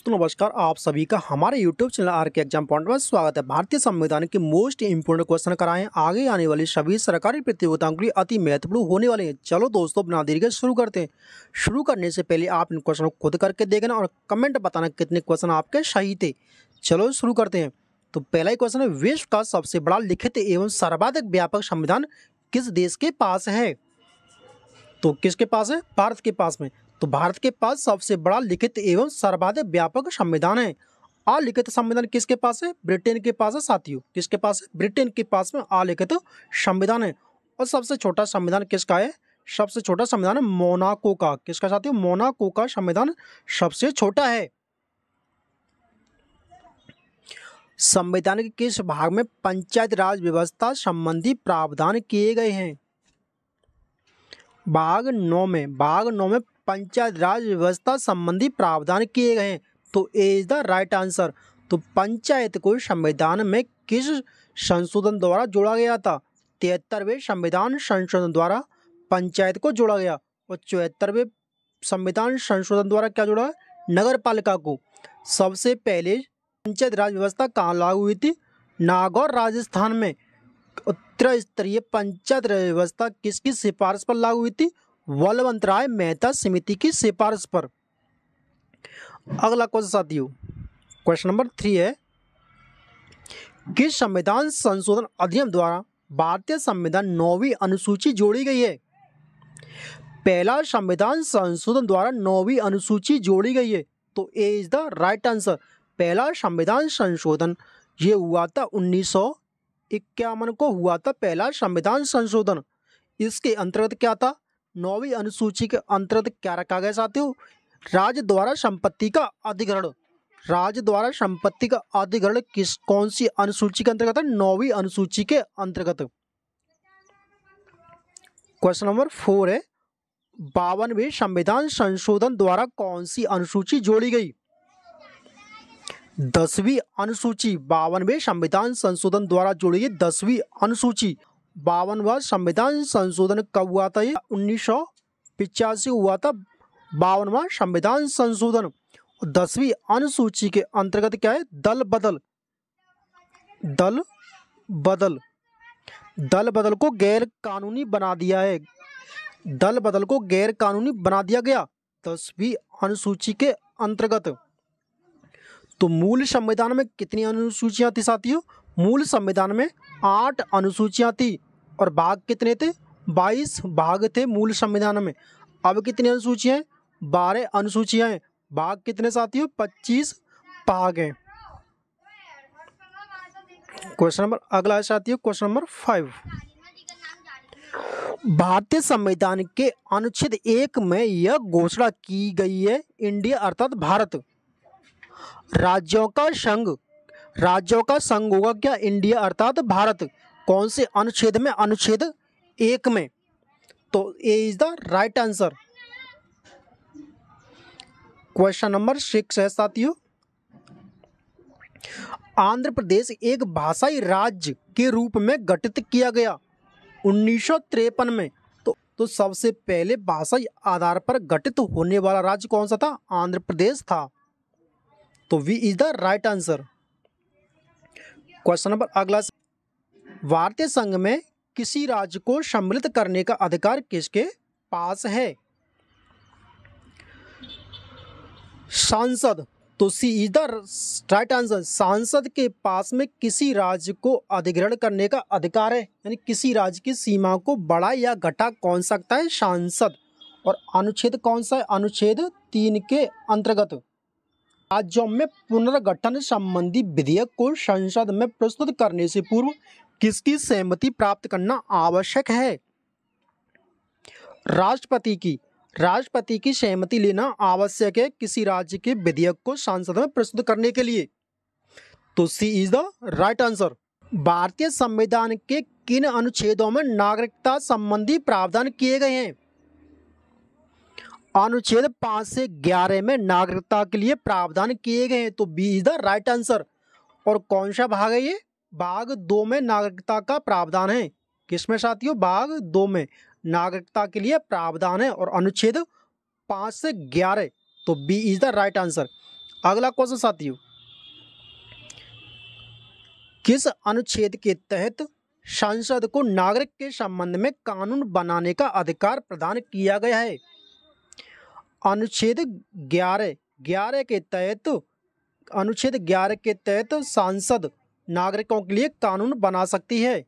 दोस्तों नमस्कार, आप सभी का हमारे YouTube channel RK exam point में स्वागत है। भारतीय संविधान के मोस्ट इंपोर्टेंट क्वेश्चन कराएं आगे आने वाली सभी सरकारी प्रतियोगिताओं के लिए अति महत्वपूर्ण होने वाले हैं। चलो दोस्तों बिना देरी के शुरू करते हैं। शुरू करने से पहले आप इन क्वेश्चनों को खुद करके देखना और कमेंट बताना कितने क्वेश्चन आपके सही थे। चलो शुरू करते हैं। तो पहला ही क्वेश्चन है, विश्व का सबसे बड़ा लिखित एवं सर्वाधिक व्यापक संविधान किस देश के पास है? तो किसके पास है? भारत के पास में। तो भारत के पास सबसे बड़ा लिखित एवं सर्वाधिक व्यापक संविधान है। अलिखित संविधान किसके पास है? ब्रिटेन के पास है साथियों। किसके पास है? ब्रिटेन के पास में अलिखित संविधान है। और सबसे छोटा संविधान किसका है? सबसे छोटा संविधान है मोनाको का। किसका साथियों? मोनाको का संविधान सबसे छोटा है। संविधान के किस भाग में पंचायत राज व्यवस्था संबंधी प्रावधान किए गए हैं? भाग 9 में पंचायत राज व्यवस्था संबंधी प्रावधान किए गए हैं। तो A is the right answer. तो पंचायत को संविधान में किस संशोधन द्वारा जोड़ा गया था? 73वें संविधान संशोधन द्वारा पंचायत को जोड़ा गया। और 74वें संविधान संशोधन द्वारा क्या जोड़ा? नगर पालिका को। सबसे पहले पंचायत राज व्यवस्था कहाँ लागू हुई थी? नागौर राजस्थान में। उत्तर स्तरीय पंचायत राज व्यवस्था किसकी सिफारिश पर लागू हुई थी? बलवंत राय मेहता समिति की सिफारिश पर। अगला क्वेश्चन साथियों, क्वेश्चन नंबर 3 है, किस संविधान संशोधन अधिनियम द्वारा भारतीय संविधान 9वीं अनुसूची जोड़ी गई है? पहला संविधान संशोधन द्वारा 9वीं अनुसूची जोड़ी गई है। तो A is the right answer. पहला संविधान संशोधन ये हुआ था 1951 को हुआ था पहला संविधान संशोधन। इसके अंतर्गत क्या था? 9वीं अनुसूची के अंतर्गत क्या रखा गया साथियों? राज्य द्वारा संपत्ति का अधिग्रहण। राज्य द्वारा संपत्ति का अधिग्रहण कौन सी अनुसूची के अंतर्गत है? 9वीं अनुसूची के अंतर्गत। क्वेश्चन नंबर 4 है, 52वें संविधान संशोधन द्वारा कौन सी अनुसूची जोड़ी गई? 10वीं अनुसूची। 52वें संविधान संशोधन द्वारा जोड़ी गई 10वीं अनुसूची। 52वां संविधान संशोधन कब हुआ था? ये 1985 हुआ था 52वां संविधान संशोधन। 10वीं अनुसूची के अंतर्गत क्या है? दल बदल को गैर कानूनी बना दिया है। दल बदल को गैर कानूनी बना दिया गया 10वीं अनुसूची के अंतर्गत। तो मूल संविधान में कितनी अनुसूचियां थी साथियों? मूल संविधान में 8 अनुसूचियां थी। और भाग कितने थे? 22 भाग थे मूल संविधान में। अब कितनी अनुसूचियां हैं? 12 अनुसूचियां हैं। भाग कितने साथियों? 25 भाग हैं। क्वेश्चन नंबर अगला है साथियों, क्वेश्चन नंबर 5। भारतीय संविधान के अनुच्छेद 1 में यह घोषणा की गई है, इंडिया अर्थात भारत राज्यों का संघ होगा क्या? इंडिया अर्थात भारत। कौन से अनुच्छेद में? अनुच्छेद 1 में। तो A is the right answer. Question number 6 है साथियों, आंध्र प्रदेश एक भाषाई राज्य के रूप में गठित किया गया 1953 में। तो सबसे पहले भाषाई आधार पर गठित होने वाला राज्य कौन सा था? आंध्र प्रदेश था। तो B is the right answer. Question number अगला, भारतीय संघ में किसी राज्य को सम्मिलित करने का अधिकार किसके पास है? सांसद। तो C is the right answer. सांसद के पास में किसी राज्य को अधिग्रहण करने का अधिकार है, यानी किसी राज्य की सीमा को बढ़ा या घटा कौन सकता है? सांसद। और अनुच्छेद कौन सा है? अनुच्छेद 3 के अंतर्गत। राज्यों में पुनर्गठन संबंधी विधेयक को संसद में प्रस्तुत करने से पूर्व किसकी सहमति प्राप्त करना आवश्यक है? राष्ट्रपति की सहमति लेना आवश्यक है किसी राज्य के विधेयक को संसद में प्रस्तुत करने के लिए। तो C is the right answer. भारतीय संविधान के किन अनुच्छेदों में नागरिकता संबंधी प्रावधान किए गए हैं? अनुच्छेद 5 से 11 में नागरिकता के लिए प्रावधान किए गए हैं। तो B is the right answer. और कौन सा भाग है ये? भाग 2 में नागरिकता का प्रावधान है। किसमें साथियों? भाग 2 में नागरिकता के लिए प्रावधान है। और अनुच्छेद 5 से 11। तो B is the right answer. अगला क्वेश्चन साथियों, किस अनुच्छेद के तहत संसद को नागरिक के संबंध में कानून बनाने का अधिकार प्रदान किया गया है? अनुच्छेद 11 के तहत, अनुच्छेद 11 के तहत संसद नागरिकों के लिए कानून बना सकती है।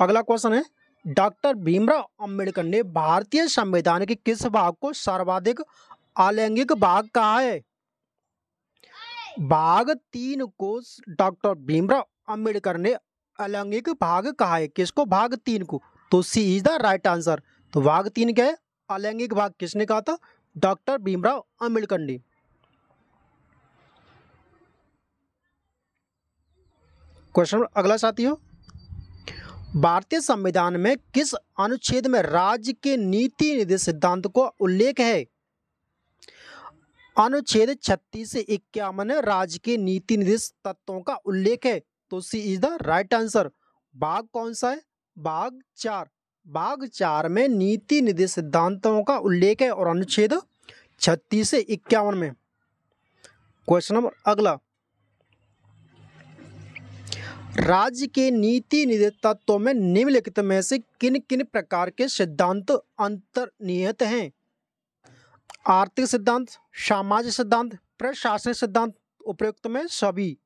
अगला क्वेश्चन है, डॉक्टर भीमराव अंबेडकर ने भारतीय संविधान के किस भाग को सर्वाधिक अलैंगिक भाग कहा है? भाग 3 को डॉक्टर भीमराव अंबेडकर ने अलैंगिक भाग कहा है। किसको? भाग 3 को। तो C is the right answer. तो भाग 3 क्या है? अलैंगिक भाग। किसने कहा था? डॉक्टर भीमराव अंबेडकर ने। क्वेश्चन अगला साथियों, भारतीय संविधान में किस अनुच्छेद में राज्य के नीति निर्देश सिद्धांत को उल्लेख है? अनुच्छेद 36 से 51 में राज्य के नीति निर्देश तत्वों का उल्लेख है। तो C is the right answer. भाग कौन सा है? भाग 4। भाग 4 में नीति निर्देश सिद्धांतों का उल्लेख है और अनुच्छेद 36 से 51 में। क्वेश्चन नंबर अगला, राज्य के नीति निर्देश तत्वों में निम्नलिखित में से किन किन प्रकार के सिद्धांत अंतर्निहित हैं? आर्थिक सिद्धांत, सामाजिक सिद्धांत, प्रशासनिक सिद्धांत, उपयुक्त में सभी।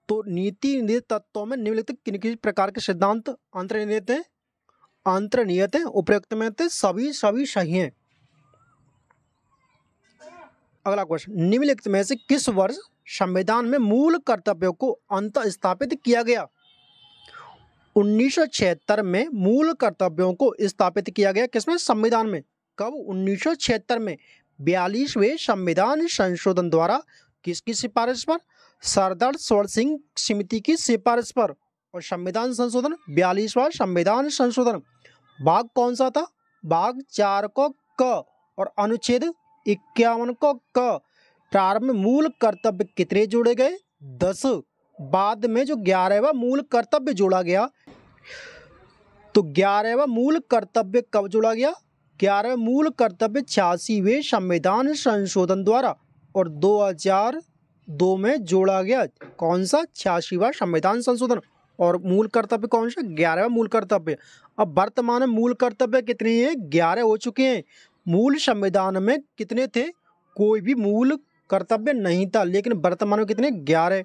तो नीति निर्देश तत्वों में निम्नलिखित किन किन प्रकार के सिद्धांत अंतर्निहित हैं? अंतर्निहित हैं। उपयुक्त में थे सभी सही हैं। अगला क्वेश्चन, निम्नलिखित में से किस वर्ष संविधान में मूल कर्तव्यों को अंतः स्थापित किया गया? 1976 में मूल कर्तव्यों को स्थापित किया गया। किसमें? संविधान में। कब? 1976 में 42वें संविधान संशोधन द्वारा। किसकी सिफारिश पर? सरदार सरोवर सिंह समिति की सिफारिश पर। और संविधान संशोधन 42वां संविधान संशोधन। भाग कौन सा था? भाग 4 को क और अनुच्छेद 51 को क। प्रारंभ में मूल कर्तव्य कितने जोड़े गए? 10। बाद में जो 11वां मूल कर्तव्य जोड़ा गया, तो 11वां मूल कर्तव्य कब जोड़ा गया? 11वां मूल कर्तव्य 86वें संविधान संशोधन द्वारा और 2002 में जोड़ा गया। कौन सा? 86वां संविधान संशोधन। और मूल कर्तव्य कौन सा? 11वां मूल कर्तव्य। अब वर्तमान में मूल कर्तव्य कितने हैं? 11 हो चुके हैं। मूल संविधान में कितने थे? कोई भी मूल कर्तव्य नहीं था, लेकिन वर्तमान में कितने? 11।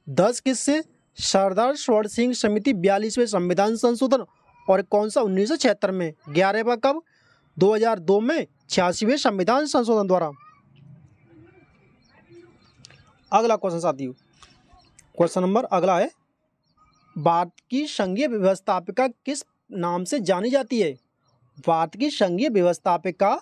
10 किससे? सरदार सरोवर सिंह समिति 42वें संविधान संशोधन। और कौन सा? 1976 में। 11वां कब? 2002 में 86वें संविधान संशोधन द्वारा। अगला क्वेश्चन साथियों, क्वेश्चन नंबर अगला है, भारत की संघीय व्यवस्थापिका किस नाम से जानी जाती है? भारत की संघीय व्यवस्थापिका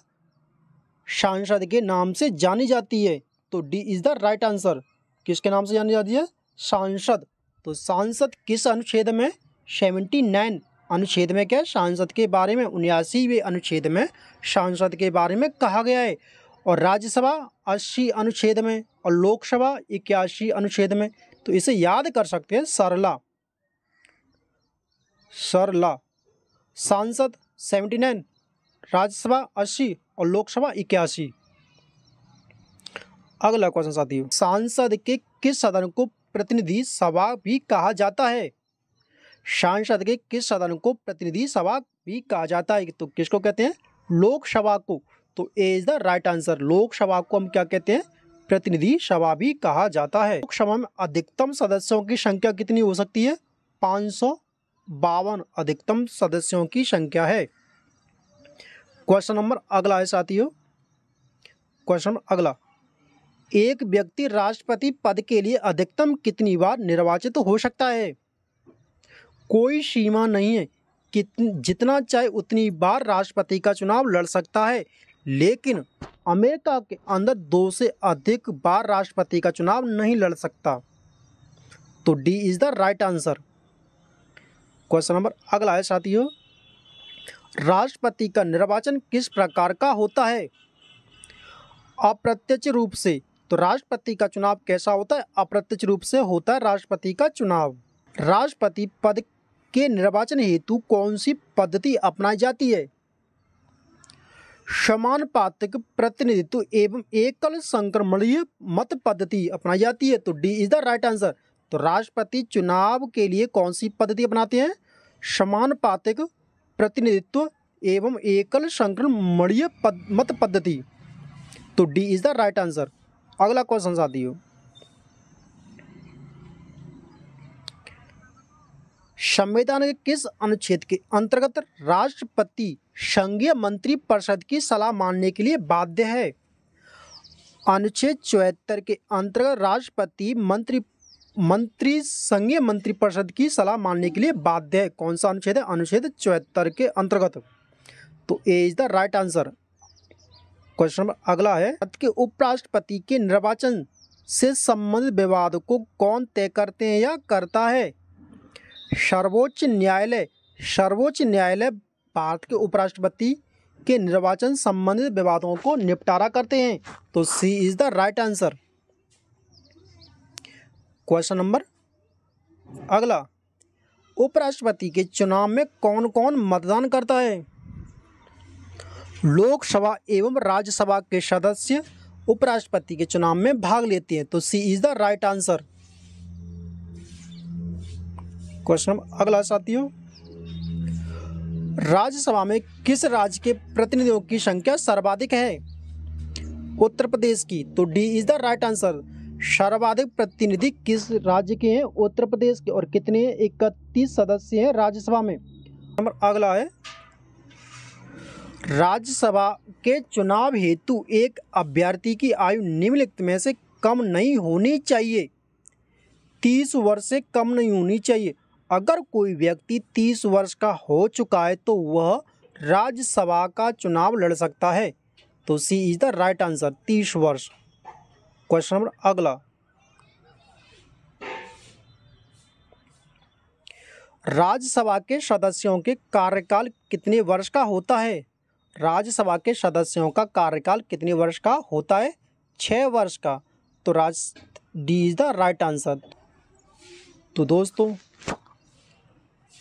सांसद के नाम से जानी जाती है। तो D is the right answer. किसके नाम से जानी जाती है? सांसद। तो सांसद किस अनुच्छेद में? 79 अनुच्छेद में क्या? सांसद के बारे में 79वें अनुच्छेद में सांसद के बारे में कहा गया है। और राज्यसभा 80 अनुच्छेद में और लोकसभा 81 अनुच्छेद में। तो इसे याद कर सकते हैं सरला। सांसद 79, राज्यसभा 80 और लोकसभा 81। अगला क्वेश्चन साथियों, सांसद के किस सदन को प्रतिनिधि सभा भी कहा जाता है? सांसद के किस सदन को प्रतिनिधि सभा भी कहा जाता है? तो किसको कहते हैं? लोकसभा को। तो A is the right answer. Lok Sabha को हम क्या कहते हैं? प्रतिनिधि सभा भी कहा जाता है। लोकसभा में अधिकतम सदस्यों की संख्या कितनी हो सकती है? 552 अधिकतम सदस्यों की संख्या है। क्वेश्चन नंबर अगला है साथियों, क्वेश्चन नंबर अगला, एक व्यक्ति राष्ट्रपति पद के लिए अधिकतम कितनी बार निर्वाचित हो सकता है? कोई सीमा नहीं है, जितना चाहे उतनी बार राष्ट्रपति का चुनाव लड़ सकता है, लेकिन अमेरिका के अंदर 2 से अधिक बार राष्ट्रपति का चुनाव नहीं लड़ सकता। तो D is the right answer. Question number अगला है साथियों, राष्ट्रपति का निर्वाचन किस प्रकार का होता है? अप्रत्यक्ष रूप से। तो राष्ट्रपति का चुनाव कैसा होता है? अप्रत्यक्ष रूप से होता है राष्ट्रपति का चुनाव। राष्ट्रपति पद के निर्वाचन हेतु कौन सी पद्धति अपनाई जाती है? समानुपातिक प्रतिनिधित्व एवं एकल संक्रमणीय मत पद्धति अपनाई जाती है। तो D is the right answer. तो राष्ट्रपति चुनाव के लिए कौन सी पद्धति अपनाते हैं? समानुपातिक प्रतिनिधित्व एवं एकल संक्रमणीय मत पद्धति। तो D is the right answer. अगला क्वेश्चन साथियों, संविधान के किस अनुच्छेद के अंतर्गत राष्ट्रपति संघीय मंत्री परिषद की सलाह मानने के लिए बाध्य है? अनुच्छेद 74 के अंतर्गत राष्ट्रपति मंत्री संघीय मंत्री परिषद की सलाह मानने के लिए बाध्य है। कौन सा अनुच्छेद है? अनुच्छेद 74 के अंतर्गत। तो A is the right answer. Question number अगला है, भारत के उपराष्ट्रपति के निर्वाचन से संबंधित विवाद को कौन तय करते हैं या करता है? सर्वोच्च न्यायालय। सर्वोच्च न्यायालय भारत के उपराष्ट्रपति के निर्वाचन संबंधित विवादों को निपटारा करते हैं। तो C is the right answer. Question number अगला, उपराष्ट्रपति के चुनाव में कौन कौन मतदान करता है? लोकसभा एवं राज्यसभा के सदस्य उपराष्ट्रपति के चुनाव में भाग लेते हैं। तो C is the right answer. Question अगला साथियों, राज्यसभा में किस राज्य के प्रतिनिधियों की संख्या सर्वाधिक है? उत्तर प्रदेश की। तो D is the right answer. सर्वाधिक प्रतिनिधि किस राज्य के हैं? उत्तर प्रदेश के। और कितने हैं? 31 सदस्य हैं राज्यसभा में। नंबर अगला है, राज्यसभा के चुनाव हेतु एक अभ्यर्थी की आयु निम्नलिखित में से कम नहीं होनी चाहिए। 30 वर्ष से कम नहीं होनी चाहिए। अगर कोई व्यक्ति 30 वर्ष का हो चुका है तो वह राज्यसभा का चुनाव लड़ सकता है। तो C is the right answer, 30 वर्ष। क्वेश्चन नंबर अगला, राज्यसभा के सदस्यों के कार्यकाल कितने वर्ष का होता है? राज्यसभा के सदस्यों का कार्यकाल कितने वर्ष का होता है? 6 वर्ष का। तो D is the right answer. तो दोस्तों,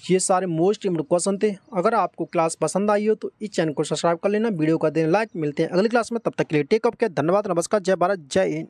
ये सारे मोस्ट इम्पोर्टेंट क्वेश्चन थे। अगर आपको क्लास पसंद आई हो तो इस चैनल को सब्सक्राइब कर लेना, वीडियो का देना लाइक। मिलते हैं अगली क्लास में, तब तक के लिए टेक अप। धन्यवाद, नमस्कार, जय भारत, जय हिंद।